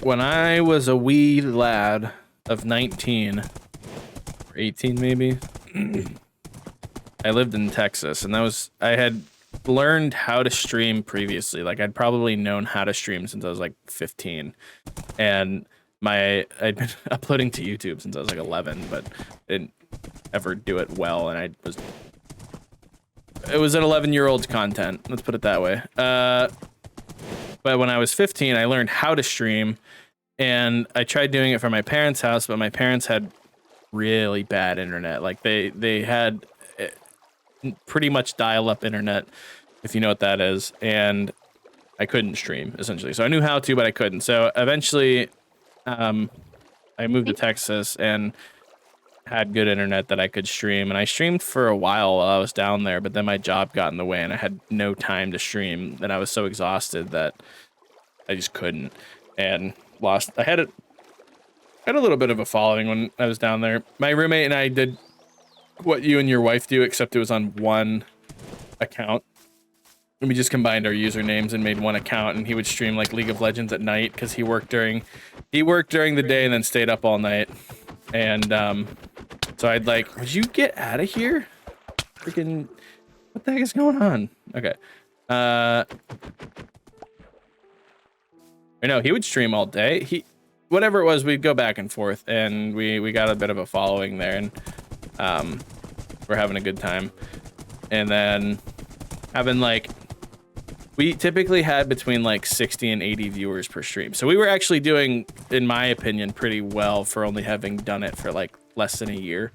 when I was a wee lad of 19 or 18 maybe, I lived in Texas, and I had learned how to stream previously. Like I'd probably known how to stream since I was like 15, and I'd been uploading to YouTube since I was like 11, but didn't ever do it well, and it was an 11-year-old's content. Let's put it that way. But when I was 15, I learned how to stream, and I tried doing it from my parents' house, but my parents had really bad internet. Like they had pretty much dial-up internet, if you know what that is, and I couldn't stream essentially. So I knew how to, but I couldn't. So eventually, I moved to Texas and had good internet that I could stream, and I streamed for a while I was down there, but then my job got in the way and I had no time to stream, and I was so exhausted that I just couldn't, and lost. I had a little bit of a following when I was down there. My roommate and I did what you and your wife do, except it was on one account. And we just combined our usernames and made one account, and he would stream like League of Legends at night because he worked during the day and then stayed up all night. And so I'd like, would you get out of here? Freaking, what the heck is going on? Okay. I know he would stream all day. Whatever it was, we'd go back and forth, and we got a bit of a following there, and we're having a good time. And then having like, we typically had between like 60 and 80 viewers per stream. So we were actually doing, in my opinion, pretty well for only having done it for like less than a year.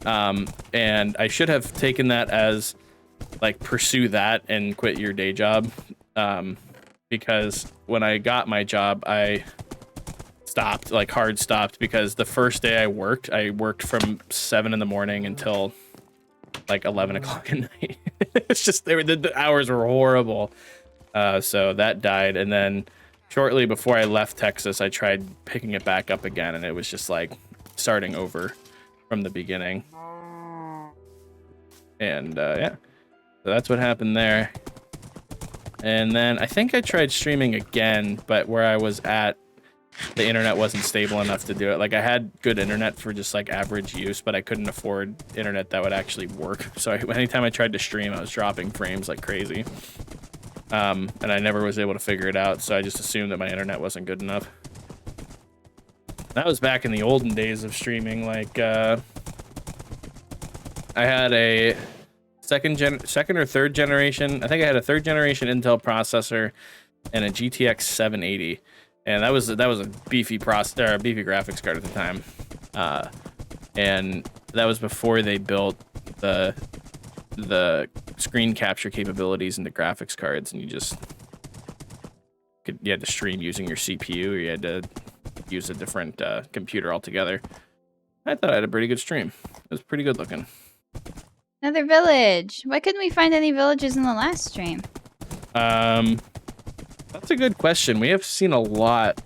And I should have taken that as like pursue that and quit your day job. Because when I got my job, I stopped, like hard stopped, because the first day I worked from 7 in the morning until like 11 o'clock at night. It's just, the hours were horrible. So that died. And then shortly before I left Texas, I tried picking it back up again, and it was just like starting over from the beginning. And yeah, so that's what happened there. And then I think I tried streaming again, but where I was at, the internet wasn't stable enough to do it. Like I had good internet for just like average use, but I couldn't afford internet that would actually work. So anytime I tried to stream, I was dropping frames like crazy. And I never was able to figure it out, so I just assumed that my internet wasn't good enough. That was back in the olden days of streaming. Like I had a second or third generation. I think I had a third generation Intel processor and a GTX 780, and that was a beefy beefy graphics card at the time. And that was before they built the screen capture capabilities into graphics cards, and you had to stream using your CPU, or you had to use a different computer altogether. I thought I had a pretty good stream. It was pretty good looking. Another village. Why couldn't we find any villages in the last stream? That's a good question. We have seen a lot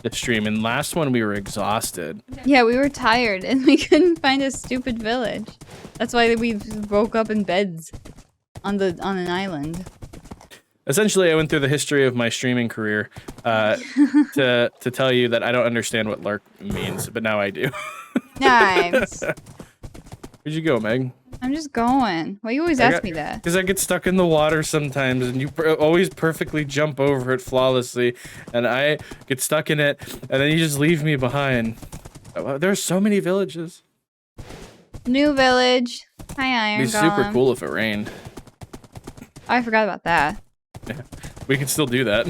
this stream, and last one we were exhausted. Yeah, we were tired and we couldn't find a stupid village. That's why we woke up in beds on an island. Essentially, I went through the history of my streaming career to tell you that I don't understand what lurk means, but now I do. Nice. Where'd you go, Meg? I'm just going. Why you always ask me that? Because I get stuck in the water sometimes, and you always perfectly jump over it flawlessly, and I get stuck in it, and then you just leave me behind. There are so many villages. New village. Hi, Iron It'd be super cool if it rained. I forgot about that. Yeah, we can still do that.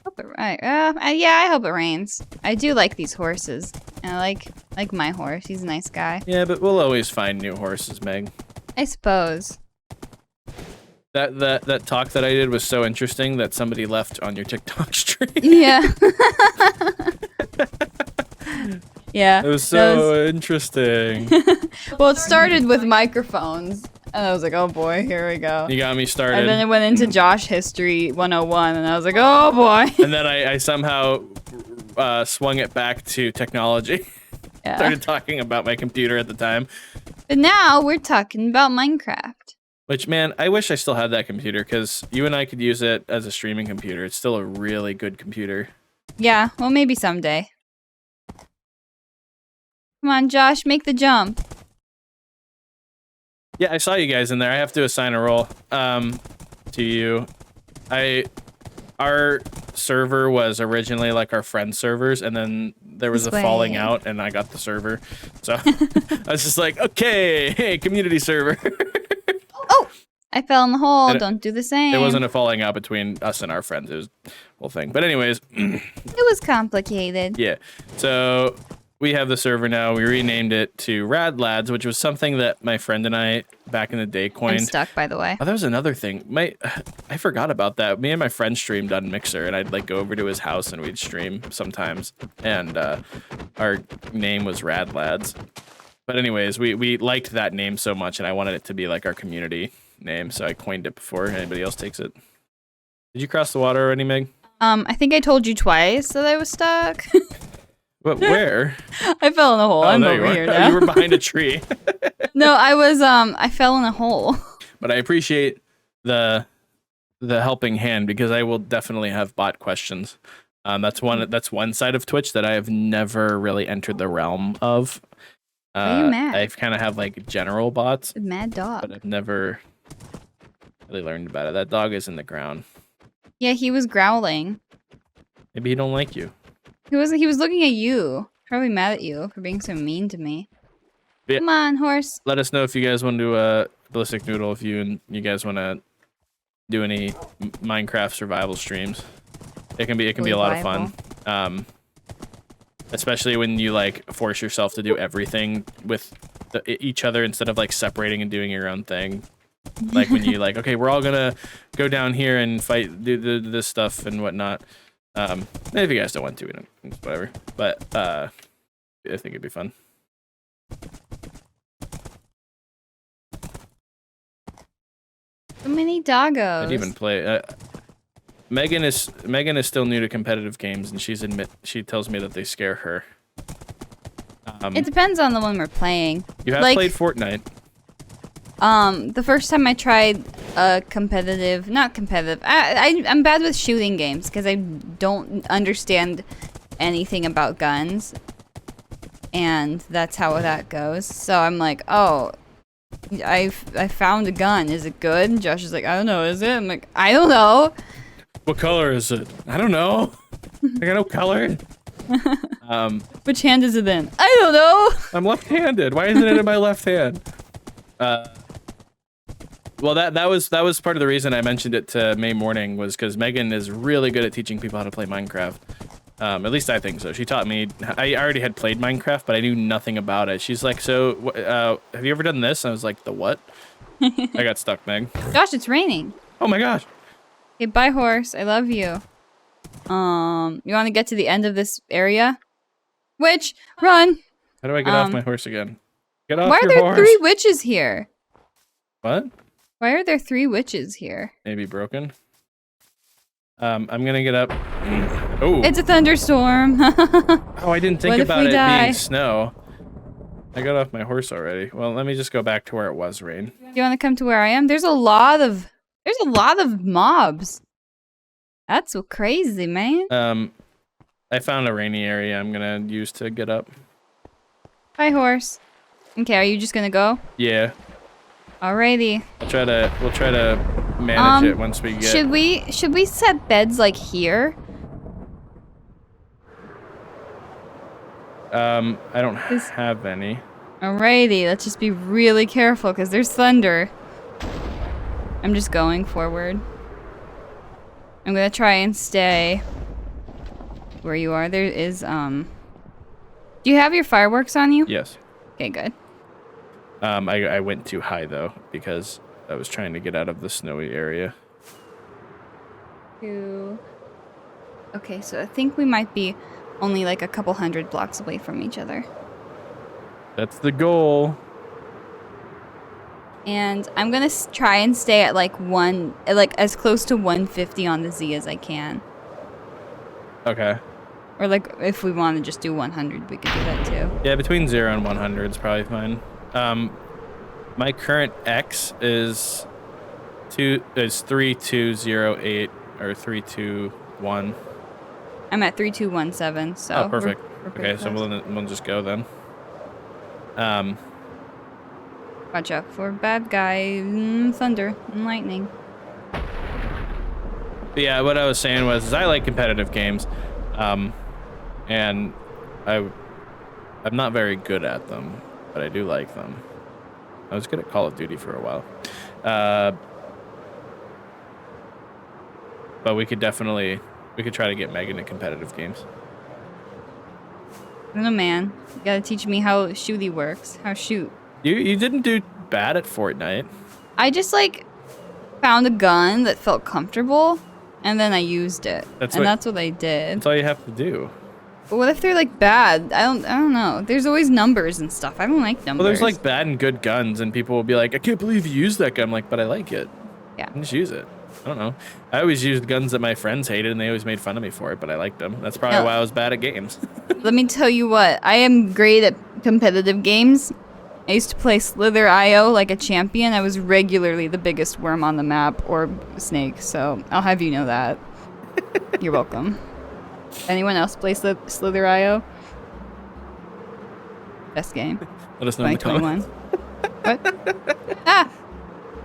Hope it yeah, I hope it rains. I do like these horses. And I like my horse. He's a nice guy. Yeah, but we'll always find new horses, Meg. I suppose. That talk that I did was so interesting that somebody left on your TikTok stream. Yeah. Yeah. It was so interesting. Well, it started with microphones. And I was like, oh boy, here we go. You got me started. And then it went into Josh History 101, and I was like, oh boy. And then I somehow swung it back to technology. Yeah. Started talking about my computer at the time. But now we're talking about Minecraft. Which, man, I wish I still had that computer, because you and I could use it as a streaming computer. It's still a really good computer. Yeah, well, maybe someday. Come on, Josh, make the jump. Yeah, I saw you guys in there. I have to assign a role to you. Our server was originally like our friend servers, and then there was This a falling way. out, and I got the server. So I was just like, okay, hey, community server. Oh! I fell in the hole. And Don't do the same. It wasn't a falling out between us and our friends. It was the whole thing. But anyways. It was complicated. Yeah. So we have the server now. We renamed it to Rad Lads, which was something that my friend and I back in the day coined. I'm stuck, by the way. Oh, that was another thing. I forgot about that. Me and my friend streamed on Mixer, and I'd like go over to his house and we'd stream sometimes. And our name was Rad Lads. But anyways, we liked that name so much, and I wanted it to be like our community name, so I coined it before anybody else takes it. Did you cross the water already, Meg? I think I told you twice that I was stuck. What? Where? I fell in a hole. I'm over here now. You were behind a tree. No, I fell in a hole. But I appreciate the helping hand, because I will definitely have bot questions. That's one side of Twitch that I have never really entered the realm of. Are you mad? I've kind of have like general bots. A mad dog. But I've never really learned about it. That dog is in the ground. Yeah, he was growling. Maybe he don't like you. He was looking at you. Probably mad at you for being so mean to me. Yeah. Come on, horse. Let us know if you guys want to do Ballistic Noodle, if you guys want to do any Minecraft survival streams. It can be a lot of fun. Especially when you like force yourself to do everything with each other instead of like separating and doing your own thing. Like when you like, okay, we're all gonna go down here and fight, do this stuff and whatnot. If you guys don't want to, whatever. But I think it'd be fun. So many doggos. I'd even play. Megan is still new to competitive games, and she tells me that they scare her. It depends on the one we're playing. You have played Fortnite. The first time I tried a competitive, not competitive. I'm bad with shooting games because I don't understand anything about guns, and that's how that goes. So I'm like, oh, I found a gun. Is it good? And Josh is like, I don't know. Is it? I'm like, I don't know. What color is it? I don't know. I got no color. Which hand is it in? I don't know. I'm left-handed. Why isn't it in my left hand? Well, that was part of the reason I mentioned it to May Morning, was because Megan is really good at teaching people how to play Minecraft. At least I think so. She taught me. I already had played Minecraft, but I knew nothing about it. She's like, so have you ever done this? I was like, the what? I got stuck, Meg. Gosh, it's raining. Oh my gosh. Okay, bye, horse. I love you. You want to get to the end of this area? Witch, run! How do I get off my horse again? Get off Why are your there horse. 3 witches here? What? Why are there 3 witches here? Maybe broken. I'm gonna get up. Oh. It's a thunderstorm. Oh, I didn't think What if about we it die? being snow. I got off my horse already. Well, let me just go back to where it was rain. You want to come to where I am? There's a lot of mobs. That's so crazy, man. I found a rainy area I'm gonna use to get up. Bye, horse. Okay, are you just gonna go? Yeah. Alrighty. We'll try to manage it once we get. Should we set beds like here? I don't have any. Alrighty, let's just be really careful because there's thunder. I'm just going forward. I'm gonna try and stay where you are. There is, do you have your fireworks on you? Yes. Okay, good. I went too high though, because I was trying to get out of the snowy area. Okay, so I think we might be only like a couple 100 blocks away from each other. That's the goal. And I'm gonna try and stay at like as close to 150 on the Z as I can. Okay. Or like if we want to just do 100, we could do that too. Yeah, between 0 and 100 is probably fine. My current X is 3208 or 321. I'm at 3217. So. Oh, perfect. We're pretty Okay, so close. we'll just go then. Watch out for bad guy, thunder, and lightning. But yeah, what I was saying was, is I like competitive games, and I'm not very good at them, but I do like them. I was good at Call of Duty for a while, but we could try to get Meg into competitive games. I don't know, man. You gotta teach me how shooty works. How shoot. You didn't do bad at Fortnite. I just like found a gun that felt comfortable, and then I used it. That's what I did. That's all you have to do. But what if they're like bad? I don't know. There's always numbers and stuff. I don't like numbers. Well, there's like bad and good guns, and people will be like, I can't believe you used that gun. I'm like, but I like it. Yeah. Just use it. I don't know. I always used guns that my friends hated, and they always made fun of me for it, but I liked them. That's probably why I was bad at games. Let me tell you what. I am great at competitive games. I used to play XubeIR like a champion. I was regularly the biggest worm on the map, or snake, so I'll have you know that. You're welcome. Anyone else play XubeIR? Best game. Let us know in the comments. What? Ah!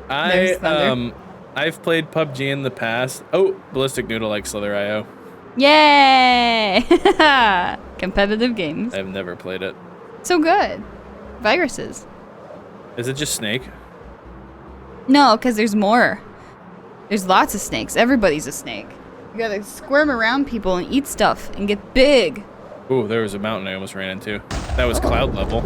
There's thunder. I've played PUBG in the past. Oh, Ballistic Noodle likes XubeIR. Yay! Competitive games. I've never played it. So good. Viruses. Is it just Snake? No, because there's more. There's lots of snakes. Everybody's a snake. You gotta squirm around people and eat stuff and get big. Ooh, there was a mountain I almost ran into. That was cloud level.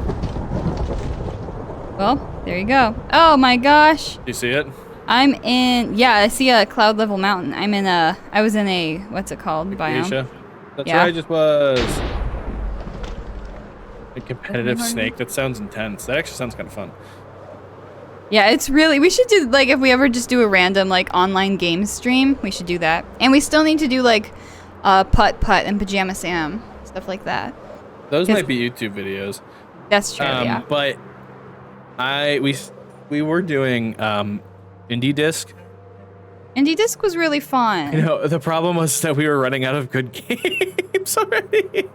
Well, there you go. Oh my gosh. You see it? I'm in, yeah, I see a cloud level mountain. I was in a, what's it called? Biome. Asia? That's Yeah. where I just was. A competitive snake. That sounds intense. That actually sounds kind of fun. Yeah, it's really, we should do, like, if we ever just do a random, like, online game stream, we should do that. And we still need to do, like, Putt-Putt and Pajama Sam, stuff like that. Those might be YouTube videos. That's true, yeah. But we were doing Indie Disc. Indie Disc was really fun. You know, the problem was that we were running out of good games already.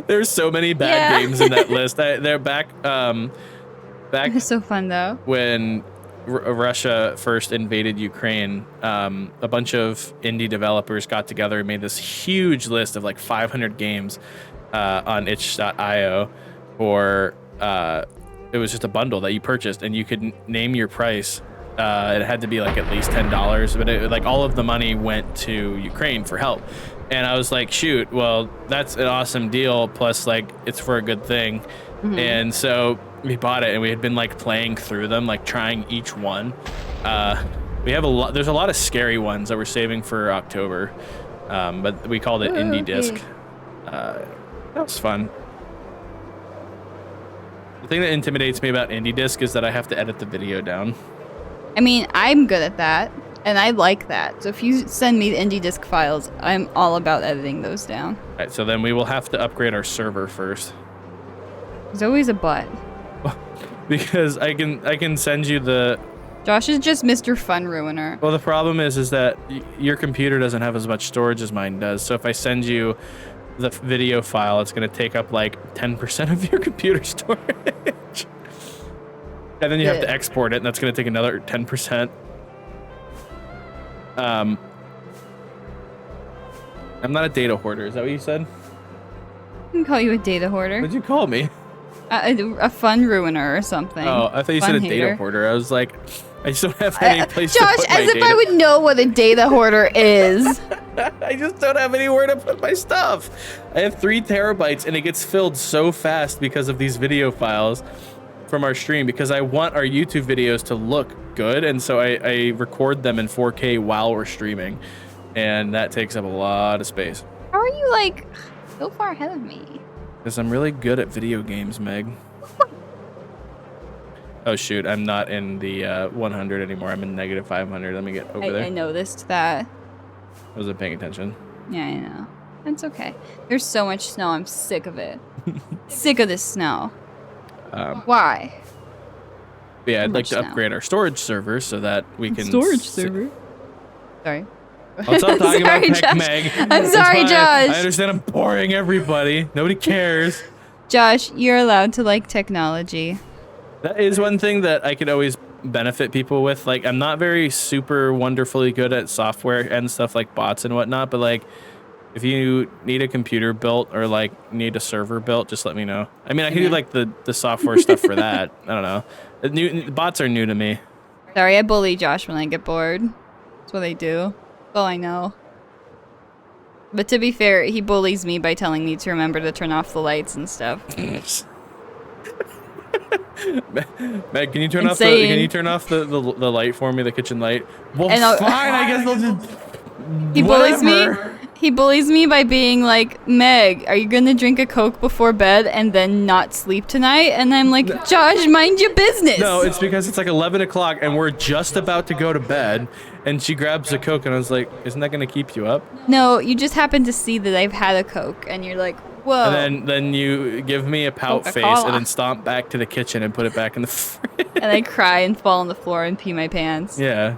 There's so many bad games in that list. They're back. Back. It was so fun though. When Russia first invaded Ukraine, a bunch of indie developers got together and made this huge list of like 500 games on itch.io, or it was just a bundle that you purchased and you could name your price. It had to be like at least $10, but like all of the money went to Ukraine for help. And I was like, shoot, well, that's an awesome deal. Plus, like, it's for a good thing. Mm-hmm. And so we bought it, and we had been like playing through them, like trying each one. We have a lot. There's a lot of scary ones that we're saving for October, but we called it Indie Disc. That was fun. The thing that intimidates me about Indie Disc is that I have to edit the video down. I mean, I'm good at that, and I like that. So if you send me the Indie Disc files, I'm all about editing those down. All right, so then we will have to upgrade our server first. There's always a but. Because I can send you the... Josh is just Mr. Fun Ruiner. Well, the problem is that your computer doesn't have as much storage as mine does. So if I send you the video file, it's going to take up like 10% of your computer storage. And then you have to export it, and that's going to take another 10%. I'm not a data hoarder. Is that what you said? I can call you a data hoarder. What'd you call me? A fun ruiner or something. Oh, I thought you said a data hoarder. I was like, I just don't have any place Josh, to put my as if data. I would know what a data hoarder is. I just don't have anywhere to put my stuff. I have 3 terabytes, and it gets filled so fast because of these video files from our stream, because I want our YouTube videos to look good, and so I record them in 4K while we're streaming, and that takes up a lot of space. How are you like so far ahead of me? Because I'm really good at video games, Meg. Oh shoot, I'm not in the 100 anymore. I'm in negative 500. Let me get over there. I noticed that. I wasn't paying attention. Yeah, I know. It's okay. There's so much snow. I'm sick of it. Sick of this snow. Why? Yeah, I'd like to upgrade our storage server so that we can... Storage server? Sorry. I'll stop talking about Sorry, Peck Josh. Meg. I'm That's sorry, fine. Josh. I understand I'm boring everybody. Nobody cares. Josh, you're allowed to like technology. That is one thing that I could always benefit people with. Like, I'm not very super wonderfully good at software and stuff like bots and whatnot, but like, if you need a computer built or like need a server built, just let me know. I mean, I can do like the software stuff for that. I don't know. Bots are new to me. Sorry, I bully Josh when I get bored. That's what I do. That's all I know. But to be fair, he bullies me by telling me to remember to turn off the lights and stuff. Meg, can you turn off the light for me, the kitchen light? Well, fine, I guess I'll just. He bullies me. He bullies me by being like, Meg, are you gonna drink a Coke before bed and then not sleep tonight? And I'm like, Josh, mind your business. No, it's because it's like 11 o'clock and we're just about to go to bed, and she grabs a Coke and I was like, isn't that gonna keep you up? No, you just happen to see that I've had a Coke and you're like, whoa. And then you give me a pout face and then stomp back to the kitchen and put it back in the fridge. And I cry and fall on the floor and pee my pants. Yeah.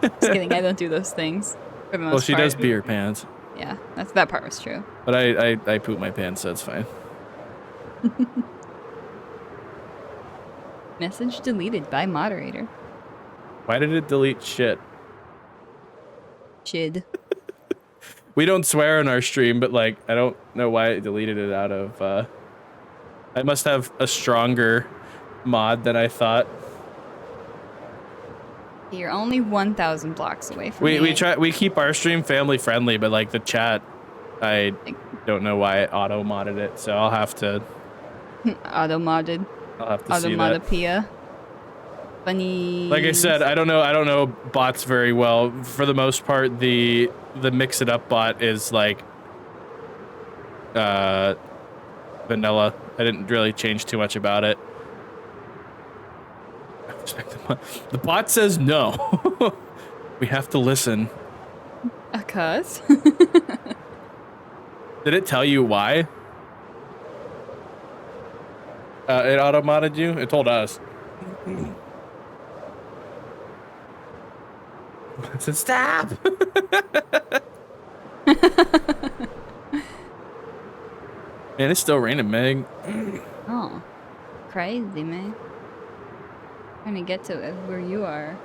Just kidding, I don't do those things. For the most Well, she part. does pee her pants. Yeah, that part was true. But I poop my pants, so it's fine. Message deleted by moderator. Why did it delete shit? Chid. We don't swear on our stream, but like, I don't know why it deleted it out of, I must have a stronger mod than I thought. You're only 1,000 blocks away from me. We keep our stream family friendly, but like the chat, I don't know why it auto modded it, so I'll have to Auto modded. I'll have to see that. Automodopia. Funny. Like I said, I don't know bots very well. For the most part, the mix it up bot is like vanilla. I didn't really change too much about it. The bot says no. We have to listen. Cuz? Did it tell you why? It auto-modded you? It told us. It said stop! Man, it's still raining, Meg. Oh. Crazy, man. Trying to get to where you are.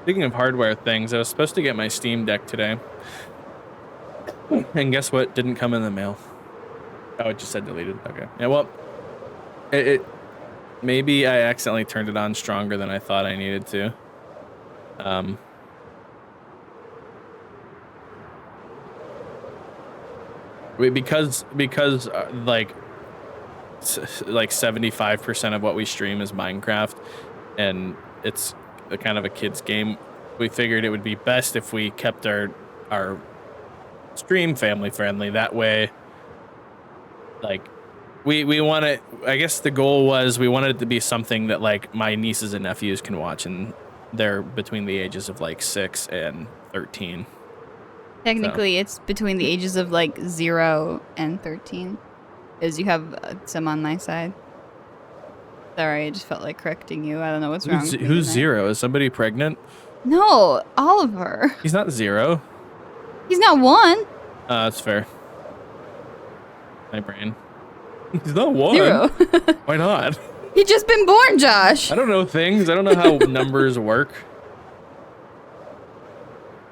Speaking of hardware things, I was supposed to get my Steam Deck today. And guess what? Didn't come in the mail. Oh, it just said deleted. Okay. Yeah, well, maybe I accidentally turned it on stronger than I thought I needed to. Because like 75% of what we stream is Minecraft, and it's a kind of a kid's game. We figured it would be best if we kept our stream family friendly. That way, like, we want it. I guess the goal was we wanted it to be something that like my nieces and nephews can watch, and they're between the ages of like 6 and 13. Technically, it's between the ages of like 0 and 13. As you have some on my side. Sorry, I just felt like correcting you. I don't know what's wrong with me Who's tonight. 0? Is somebody pregnant? No, Oliver. He's not 0. He's not 1. That's fair. My brain. He's not 1. 0. Why not? He just been born, Josh. I don't know things. I don't know how numbers work.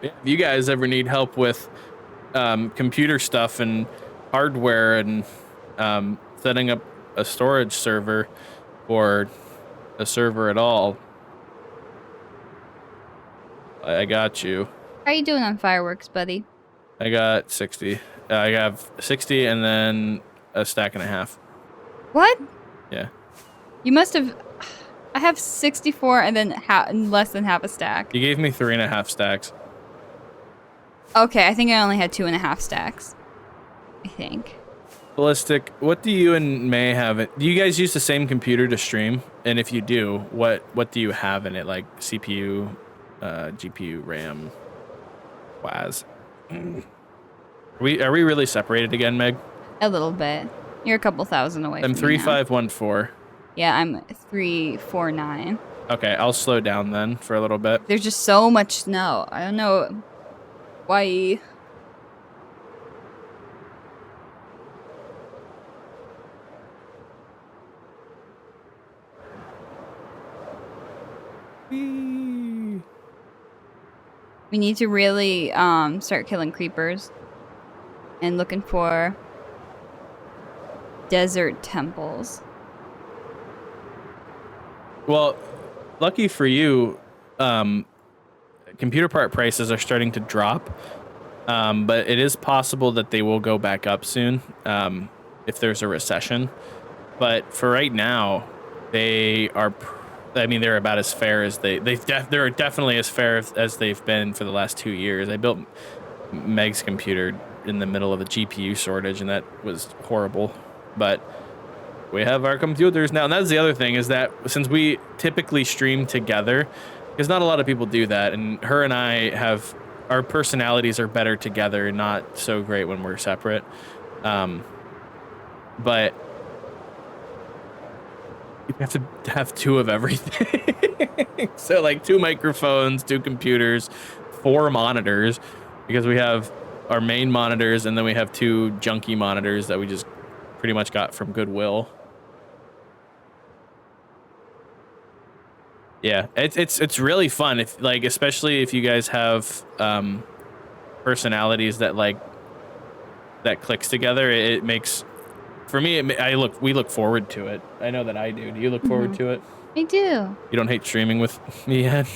If you guys ever need help with computer stuff and hardware and setting up a storage server or a server at all, I got you. How are you doing on fireworks, buddy? I got 60. I have 60 and then a stack and a half. What? Yeah. You must have... I have 64 and then less than half a stack. You gave me 3.5 stacks. Okay, I think I only had 2.5 stacks. I think. Ballistic, what do you and May have? Do you guys use the same computer to stream? And if you do, what do you have in it? Like CPU, GPU, RAM, WAS? Are we really separated again, Meg? A little bit. You're a couple thousand away I'm from me now. 3514. Yeah, I'm 349. Okay, I'll slow down then for a little bit. There's just so much snow. I don't know why. Whee! We need to really start killing creepers and looking for desert temples. Well, lucky for you, computer part prices are starting to drop, but it is possible that they will go back up soon if there's a recession. But for right now, they are. I mean, they're about as fair as they're definitely as fair as they've been for the last 2 years. I built Meg's computer in the middle of a GPU shortage, and that was horrible. But we have our computers now, and that's the other thing is that since we typically stream together, because not a lot of people do that, and her and I have our personalities are better together, not so great when we're separate. But you have to have 2 of everything. So like 2 microphones, 2 computers, 4 monitors, because we have our main monitors and then we have 2 junky monitors that we just pretty much got from Goodwill. Yeah, it's really fun if like, especially if you guys have personalities that like that clicks together. It makes, for me, we look forward to it. I know that I do. Do you look forward to it? I do. You don't hate streaming with me yet?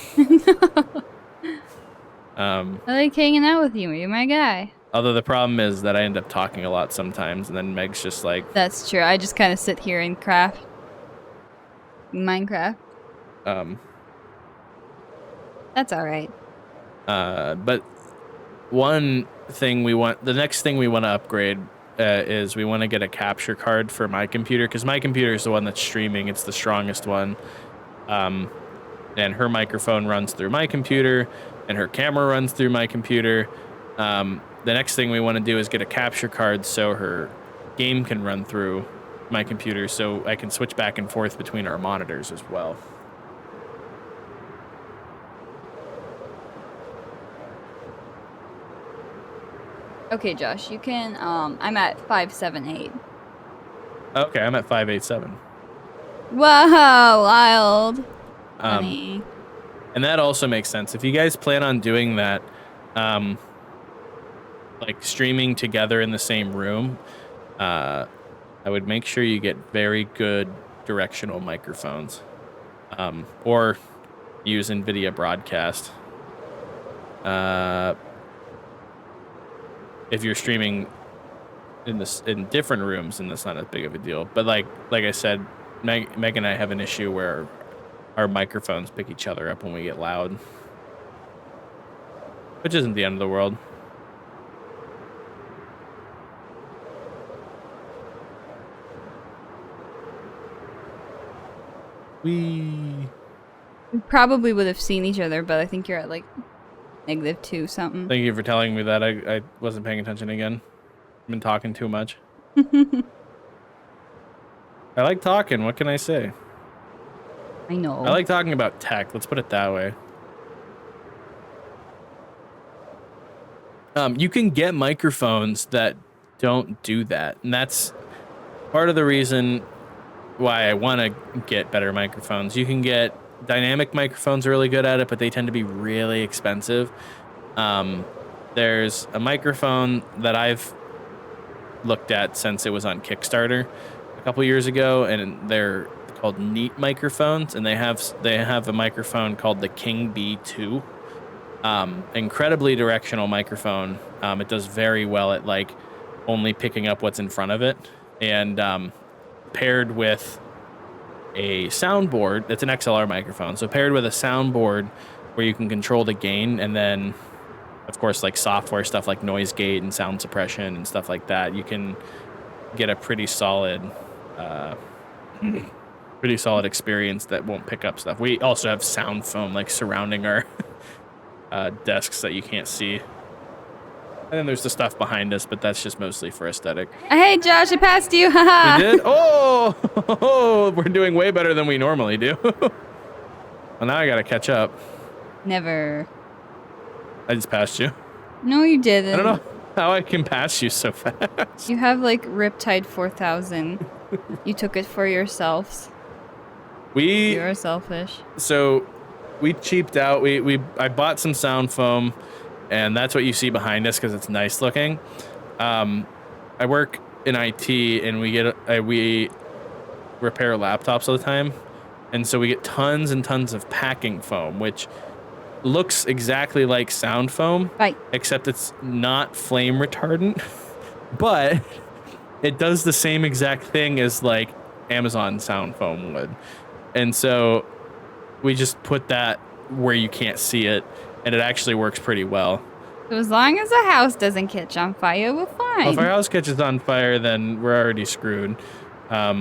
I like hanging out with you. You're my guy. Although the problem is that I end up talking a lot sometimes, and then Meg's just like... That's true. I just kind of sit here and craft. Minecraft. That's all right. But one thing the next thing we want to upgrade is we want to get a capture card for my computer, because my computer is the one that's streaming. It's the strongest one. And her microphone runs through my computer, and her camera runs through my computer. The next thing we want to do is get a capture card so her game can run through my computer, so I can switch back and forth between our monitors as well. Okay, Josh, you can, I'm at 578. Okay, I'm at 587. Whoa, wild. Funny. And that also makes sense. If you guys plan on doing that, like streaming together in the same room, I would make sure you get very good directional microphones, or use NVIDIA Broadcast. If you're streaming in different rooms, then that's not as big of a deal. But like I said, Meg and I have an issue where our microphones pick each other up when we get loud, which isn't the end of the world. We probably would have seen each other, but I think you're at like -2 something. Thank you for telling me that. I wasn't paying attention again. I've been talking too much. I like talking. What can I say? I know. I like talking about tech. Let's put it that way. You can get microphones that don't do that, and that's part of the reason why I want to get better microphones. You can get dynamic microphones are really good at it, but they tend to be really expensive. There's a microphone that I've looked at since it was on Kickstarter a couple years ago, and they're called Neat microphones, and they have a microphone called the King B2. Incredibly directional microphone. It does very well at like only picking up what's in front of it, and paired with a soundboard. It's an XLR microphone, so paired with a soundboard where you can control the gain, and then of course like software stuff like noise gate and sound suppression and stuff like that, you can get a pretty solid experience that won't pick up stuff. We also have sound foam like surrounding our desks that you can't see. And then there's the stuff behind us, but that's just mostly for aesthetic. Hey, Josh, I passed you. Haha. We did? Oh, we're doing way better than we normally do. Well, now I gotta catch up. Never. I just passed you. No, you didn't. I don't know how I can pass you so fast. You have like Riptide 4000. You took it for yourselves. You're selfish. So we cheaped out. I bought some sound foam, and that's what you see behind us because it's nice looking. I work in IT, and we repair laptops all the time, and so we get tons and tons of packing foam, which looks exactly like sound foam, Right. except it's not flame retardant, but it does the same exact thing as like Amazon sound foam would. And so we just put that where you can't see it, and it actually works pretty well. So as long as the house doesn't catch on fire, we're fine. Well, if our house catches on fire, then we're already screwed. But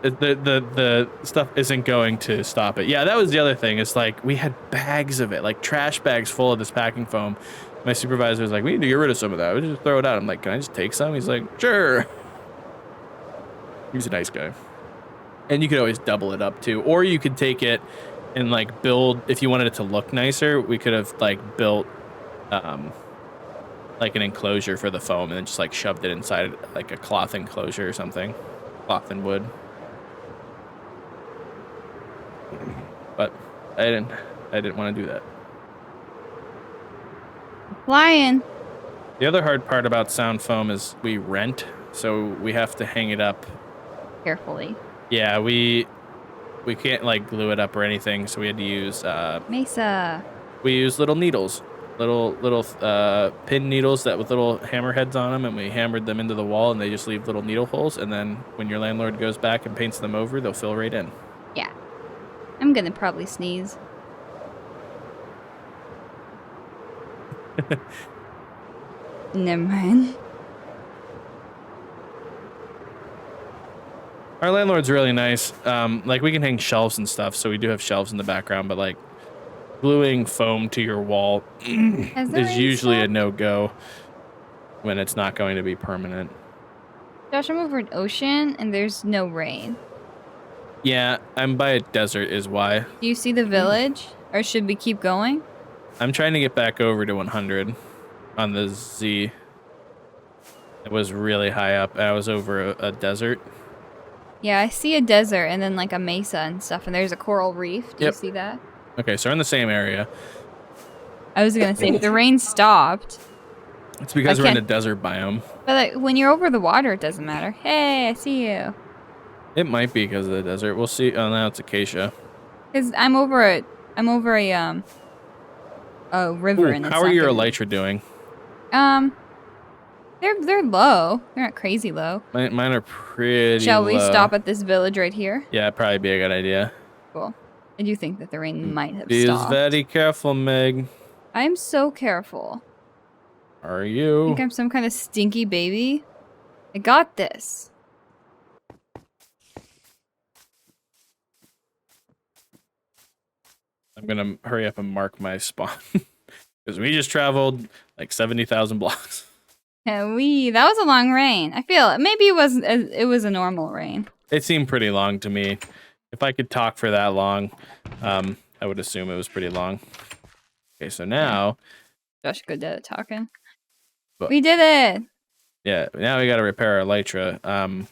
the stuff isn't going to stop it. Yeah, that was the other thing. It's like we had bags of it, like trash bags full of this packing foam. My supervisor was like, "We need to get rid of some of that. We just throw it out." I'm like, "Can I just take some?" He's like, "Sure." He's a nice guy. And you could always double it up too, or you could take it and like build. If you wanted it to look nicer, we could have like built like an enclosure for the foam and then just like shoved it inside like a cloth enclosure or something, cloth and wood. But I didn't want to do that. Flying. The other hard part about sound foam is we rent, so we have to hang it up Carefully. Yeah, we can't like glue it up or anything, so we had to use Mesa. We use little needles, little pin needles that with little hammer heads on them, and we hammered them into the wall, and they just leave little needle holes, and then when your landlord goes back and paints them over, they'll fill right in. Yeah. I'm gonna probably sneeze. Never mind. Our landlord's really nice. Like we can hang shelves and stuff, so we do have shelves in the background, but like gluing foam to your wall is usually a no-go when it's not going to be permanent. Josh, I'm over an ocean and there's no rain. Yeah, I'm by a desert is why. Do you see the village? Or should we keep going? I'm trying to get back over to 100 on the Z. It was really high up. I was over a desert. Yeah, I see a desert and then like a mesa and stuff, and there's a coral reef. Do you see that? Okay, so we're in the same area. I was gonna say, if the rain stopped. It's because we're in a desert biome. But like, when you're over the water, it doesn't matter. Hey, I see you. It might be because of the desert. We'll see. Oh, now it's acacia. Cause I'm over a river. Ooh, how are your elytra doing? They're low. They're not crazy low. Mine are pretty Shall we low. stop at this village right here? Yeah, it'd probably be a good idea. Cool. I do think that the rain might have Be stopped. very careful, Meg. I'm so careful. Are you? I think I'm some kind of stinky baby. I got this. I'm gonna hurry up and mark my spawn. Because we just traveled like 70,000 blocks. Yeah, that was a long rain. I feel maybe it was a normal rain. It seemed pretty long to me. If I could talk for that long, I would assume it was pretty long. Okay, so now... Josh, good at talking. But, we did it! Yeah, now we gotta repair our elytra.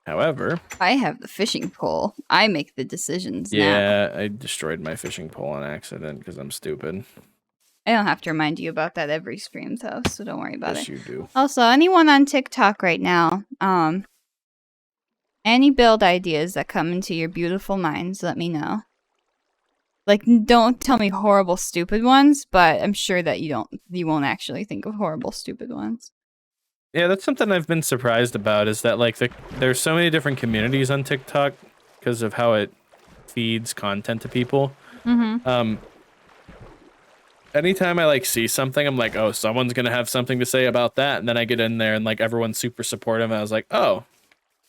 However... I have the fishing pole. I make the decisions now. Yeah, I destroyed my fishing pole on accident because I'm stupid. I don't have to remind you about that every stream, though, so don't worry about it. Yes, you do. Also, anyone on TikTok right now, any build ideas that come into your beautiful minds, let me know. Like, don't tell me horrible, stupid ones, but I'm sure that you won't actually think of horrible, stupid ones. Yeah, that's something I've been surprised about, is that, like, there's so many different communities on TikTok because of how it feeds content to people. Mm-hmm. Anytime I like see something, I'm like, oh, someone's gonna have something to say about that, and then I get in there and like everyone's super supportive, and I was like, oh,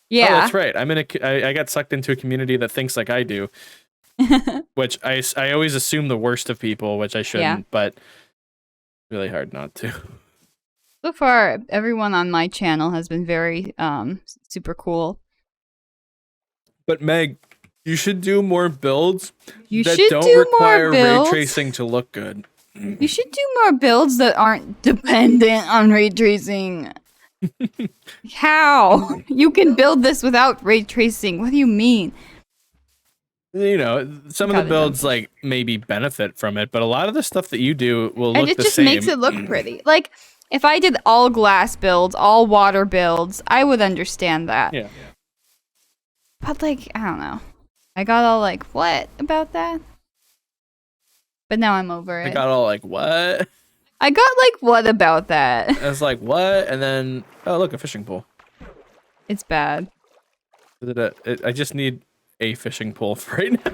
yeah, that's right. I got sucked into a community that thinks like I do, which I always assume the worst of people, which I shouldn't, but really hard not to. So far, everyone on my channel has been very super cool. But Meg, You should do more builds You that should don't do more require ray builds. tracing to look good. You should do more builds that aren't dependent on ray tracing. How? You can build this without ray tracing. What do you mean? You know, some of the builds like maybe benefit from it, but a lot of the stuff that you do will look the same. And it just makes it look pretty. Like, if I did all glass builds, all water builds, I would understand that. Yeah. But, like, I don't know. I got all like, what about that? But now I'm over it. I got all like, what? I got like, what about that? I was like, what? And then, oh, look, a fishing pole. It's bad. I just need a fishing pole for right now.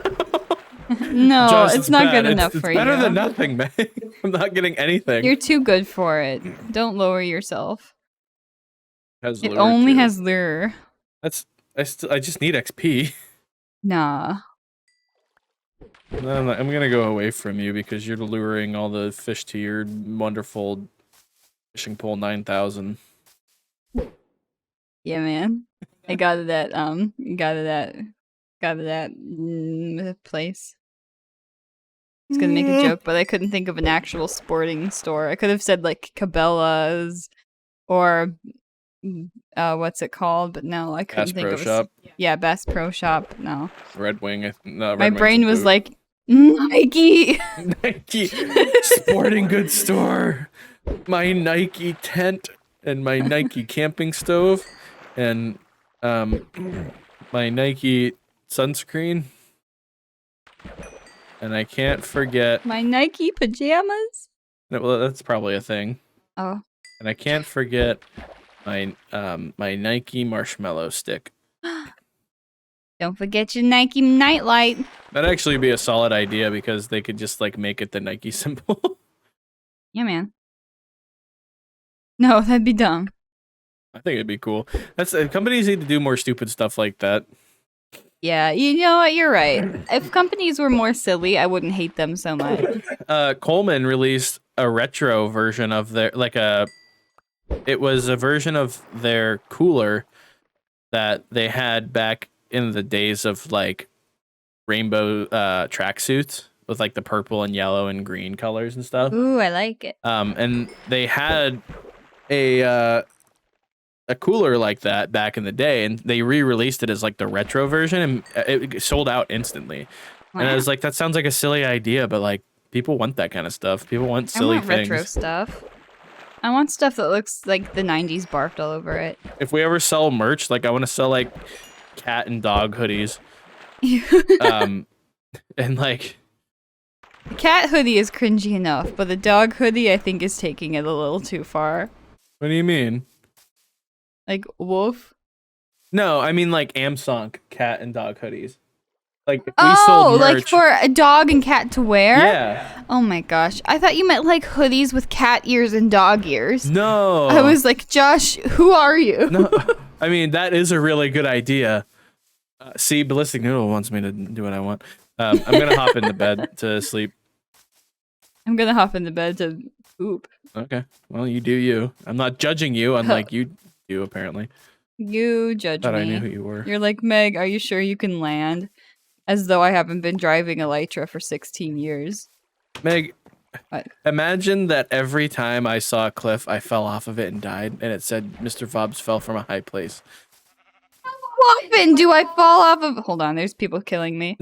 No, Josh, it's not bad. good enough it's for you. better than nothing, man. I'm not getting anything. You're too good for it. Don't lower yourself. Has It lure only too. has lure. I just need XP. Nah. No, I'm gonna go away from you because you're luring all the fish to your wonderful fishing pole 9000. Yeah, man. I got it at place. I was gonna make a joke, but I couldn't think of an actual sporting store. I could have said like Cabela's or what's it called? But no, I couldn't Bass think Pro of a Shop. Yeah, Bass Pro Shop. No. Red Wing. No, My Red Wing's brain a was boot. like Nike. Nike sporting goods store. My Nike tent and my Nike camping stove and my Nike sunscreen. And I can't forget. My Nike pajamas. No, well, that's probably a thing. Oh. And I can't forget my my Nike marshmallow stick. Don't forget your Nike nightlight. That'd actually be a solid idea because they could just like make it the Nike symbol. Yeah, man. No, that'd be dumb. I think it'd be cool. Companies need to do more stupid stuff like that. Yeah, you know what? You're right. If companies were more silly, I wouldn't hate them so much. Coleman released a retro version of their it was a version of their cooler that they had back in the days of like rainbow tracksuits with like the purple and yellow and green colors and stuff. Ooh, I like it. And they had a cooler like that back in the day, and they re-released it as like the retro version, and it sold out instantly. Wow. And I was like, that sounds like a silly idea, but like people want that kind of stuff. People want silly I want things. retro stuff. I want stuff that looks like the 90s barked all over it. If we ever sell merch, like I want to sell like cat and dog hoodies. And like The cat hoodie is cringy enough, but the dog hoodie I think is taking it a little too far. what do you mean? Like wolf? No, I mean like Amsonk cat and dog hoodies. Like if we Oh, sold merch, like for a dog and cat to wear? yeah. Oh my gosh. I thought you meant like hoodies with cat ears and dog ears. No. I was like, Josh, who are you? No. I mean that is a really good idea. See, Ballistic Noodle wants me to do what I want. I'm gonna hop into bed to sleep. I'm gonna hop into bed to poop. Okay. Well, you do you. I'm not judging you, unlike you do apparently. You judge Thought me. I knew who you were. You're like, Meg, are you sure you can land? As though I haven't been driving Elytra for 16 years. Meg, What? imagine that every time I saw a cliff, I fell off of it and died, and it said Mr. Fobbs fell from a high place. How often do I fall off of? Hold on, there's people killing me.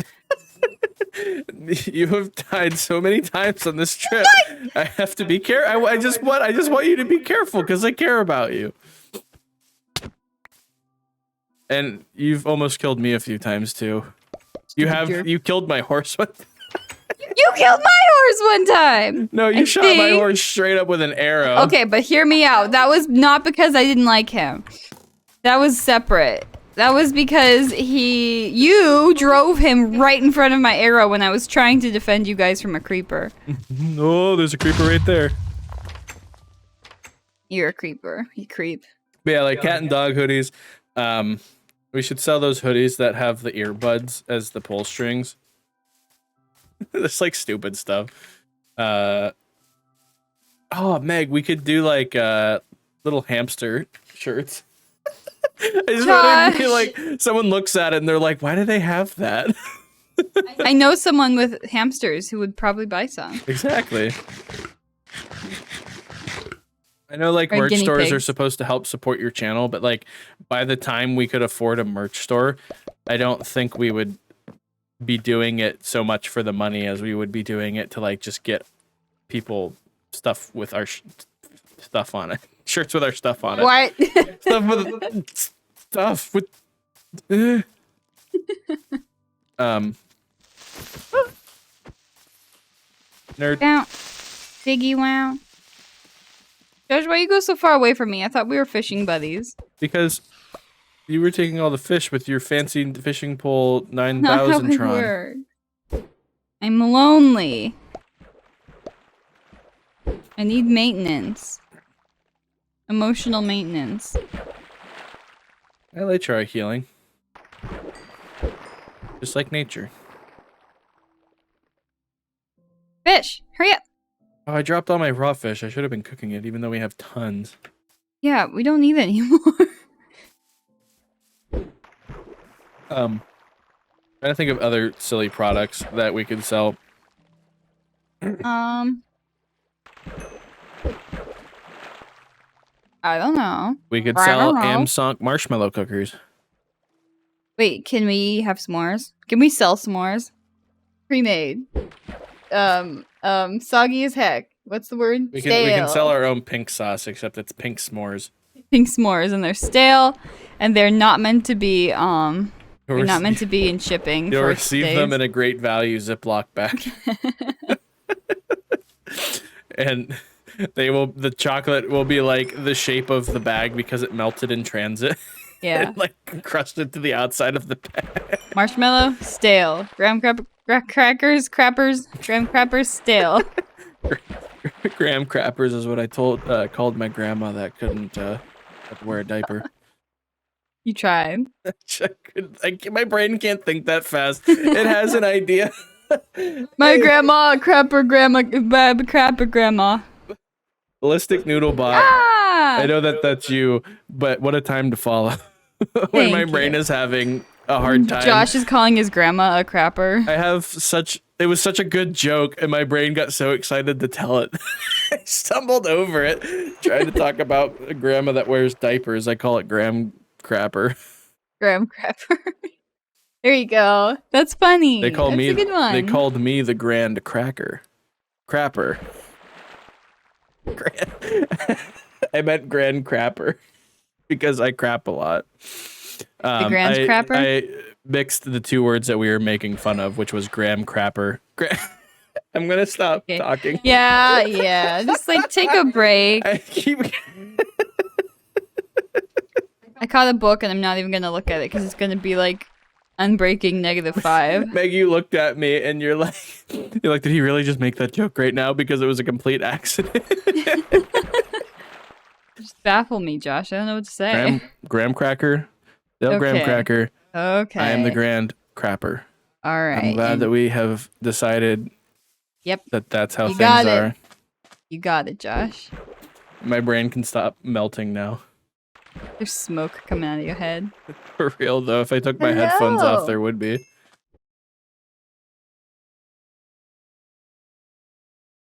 You have died so many times on this trip. I have to be careful. I just want you to be careful because I care about you. And you've almost killed me a few times too. You killed my horse one. You killed my horse one time. No, you shot my horse straight up with an arrow. Okay, but hear me out. That was not because I didn't like him. That was separate. That was because you drove him right in front of my arrow when I was trying to defend you guys from a creeper. Oh, there's a creeper right there. You're a creeper. You creep. But yeah, like cat and dog hoodies. We should sell those hoodies that have the earbuds as the pull strings. It's like stupid stuff. Oh, Meg, we could do like little hamster shirts. I just want to be like, someone looks at it and they're like, why do they have that? I know someone with hamsters who would probably buy some. Exactly. I know like Or merch guinea stores are pigs. supposed to help support your channel, but like by the time we could afford a merch store, I don't think we would be doing it so much for the money as we would be doing it to like just get people stuff with our stuff on it. Shirts with our stuff on it. What? Stuff with nerd. Bow. Diggy wow. Josh, why you go so far away from me? I thought we were fishing buddies. Because you were taking all the fish with your fancy fishing pole Not how 9000 it Tron. works. I'm lonely. I need maintenance. Emotional maintenance. I like try healing. Just like nature. Fish! Hurry up! Oh, I dropped all my raw fish. I should have been cooking it, even though we have tons. Yeah, we don't need it anymore. Trying to think of other silly products that we could sell. I don't know. We could I sell don't know. Amsonk marshmallow cookers. Wait, can we have s'mores? Can we sell s'mores? Pre-made. Soggy as heck. What's the word? We can sell our own pink sauce, except it's pink s'mores. Pink s'mores, and they're stale, and they're not meant to be they're not meant to be in shipping. You'll for receive days. them in a great value Ziploc bag. And the chocolate will be like the shape of the bag because it melted in transit. Yeah. And like crusted to the outside of the bag. Marshmallow, stale. Graham crackers, graham crappers, stale. Graham crappers is what I called my grandma that couldn't wear a diaper. You tried. My brain can't think that fast. It has an idea. My grandma, crapper grandma. Ballistic Noodle Bot. Ah! I know that's you, but what a time to follow. When my brain is having a hard time. Josh is calling his grandma a crapper. It was such a good joke, and my brain got so excited to tell it. I stumbled over it, trying to talk about a grandma that wears diapers. I call it Graham Crapper. Graham crapper. There you go. That's funny. That's a good one. They called me the Grand Crapper. I meant Grand Crapper because I crap a lot. The Grand Crapper? I mixed the two words that we were making fun of, which was Graham Crapper. I'm gonna stop talking. Yeah. Just like take a break. I caught a book and I'm not even gonna look at it because it's gonna be like unbreaking -5. Meg, you looked at me and you're like, did he really just make that joke right now? Because it was a complete accident. Just baffle me, Josh. I don't know what to say. Graham Cracker. Graham Cracker. Okay. I am the Grand Crapper. All right. I'm glad that we have decided that's how things are. You got it, Josh. My brain can stop melting now. There's smoke coming out of your head. For real, though. If I took my headphones off, there would be.